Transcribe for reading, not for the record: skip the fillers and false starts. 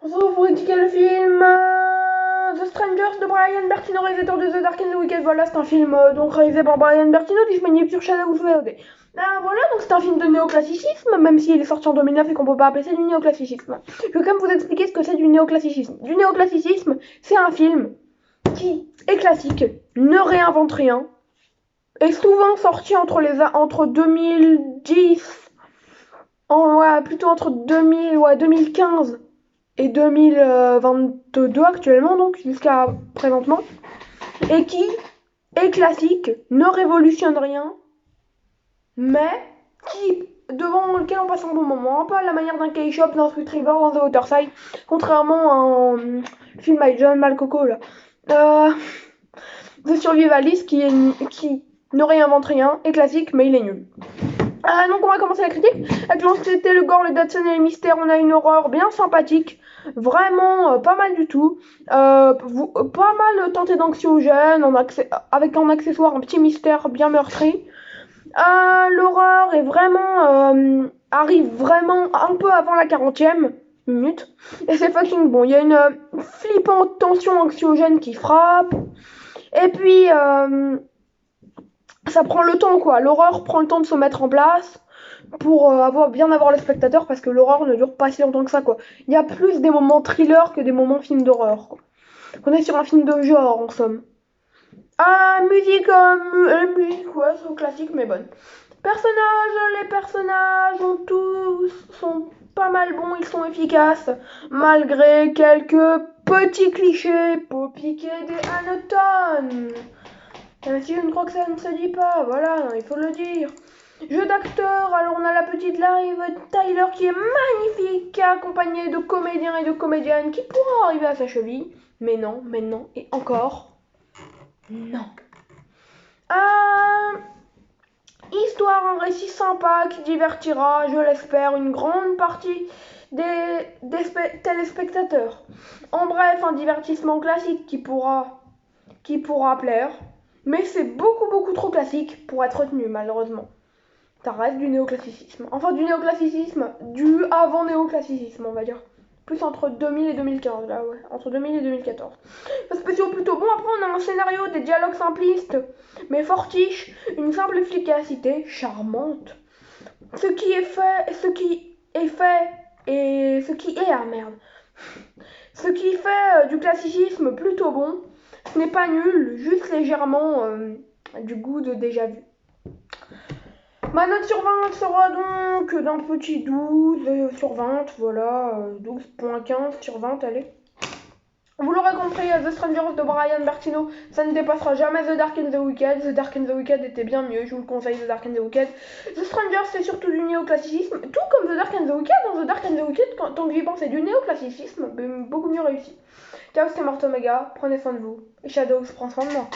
On se retrouve pour critiquer le film The Strangers de Brian Bertino, réalisateur de The Dark and the Wicked. Voilà, c'est un film donc réalisé par Brian Bertino, disponible sur Shadows VOD. Voilà, donc c'est un film de néoclassicisme, même s'il est sorti en 2009 et qu'on peut pas appeler ça du néoclassicisme. Je vais quand même vous expliquer ce que c'est du néoclassicisme. Du néoclassicisme, c'est un film qui est classique, ne réinvente rien, est souvent sorti entre 2010, plutôt entre 2015 et 2022 actuellement, donc jusqu'à présentement, et qui est classique, ne révolutionne rien, mais devant lequel on passe un bon moment, un peu à la manière d'un K-Shop, d'un Sweet River, dans The Waterside, contrairement à un film avec John Malcoco là. The Survivalist qui ne réinvente rien, est classique, mais il est nul. Donc on va commencer la critique. Avec l'anxiété, le gore, le Datsun et les mystères, on a une horreur bien sympathique. Vraiment pas mal du tout. Pas mal tenté d'anxiogène, avec en accessoire un petit mystère bien meurtri. L'horreur est vraiment arrive vraiment un peu avant la 40e minute. Et c'est fucking bon. Il y a une flippante tension anxiogène qui frappe. Et puis ça prend le temps quoi. L'horreur prend le temps de se mettre en place pour bien avoir le spectateur, parce que l'horreur ne dure pas si longtemps que ça quoi. Il y a plus des moments thriller que des moments film d'horreur quoi. On est sur un film de genre en somme. Musique, ouais, c'est classique mais bonne. Les personnages sont pas mal bons, ils sont efficaces, malgré quelques petits clichés pour piquer des hannetons. Même si je ne crois que ça ne se dit pas, voilà, il faut le dire. Jeu d'acteur, alors on a la petite Liv Tyler qui est magnifique, accompagnée de comédiens et de comédiennes qui pourront arriver à sa cheville. Mais non, et encore, non. Histoire, un récit sympa qui divertira, je l'espère, une grande partie des téléspectateurs. En bref, un divertissement classique qui pourra plaire, mais c'est beaucoup trop classique pour être retenu malheureusement. Ça reste du néoclassicisme. Enfin, du néoclassicisme, du avant-néoclassicisme, on va dire. Plus entre 2000 et 2015, là, ouais. Entre 2000 et 2014. Les spéciaux plutôt bon. Après, on a un scénario, des dialogues simplistes, mais fortiches. Une simple efficacité charmante. Ce qui est fait, ce qui du classicisme plutôt bon. Ce n'est pas nul, juste légèrement du goût de déjà vu. Ma note sur 20 sera donc d'un petit 12 sur 20, voilà, 12.15 sur 20, allez. Vous l'aurez compris, The Strangers de Brian Bertino, ça ne dépassera jamais The Dark and the Wicked. The Dark and the Wicked était bien mieux, je vous le conseille, The Dark and the Wicked. The Strangers, c'est surtout du néoclassicisme, tout comme The Dark and the Wicked. Dans The Dark and the Wicked, tant que j'y pense, c'est du néoclassicisme, mais beaucoup mieux réussi. Ciao, c'était Marthe Omega, prenez soin de vous, et Shadows prend soin de moi.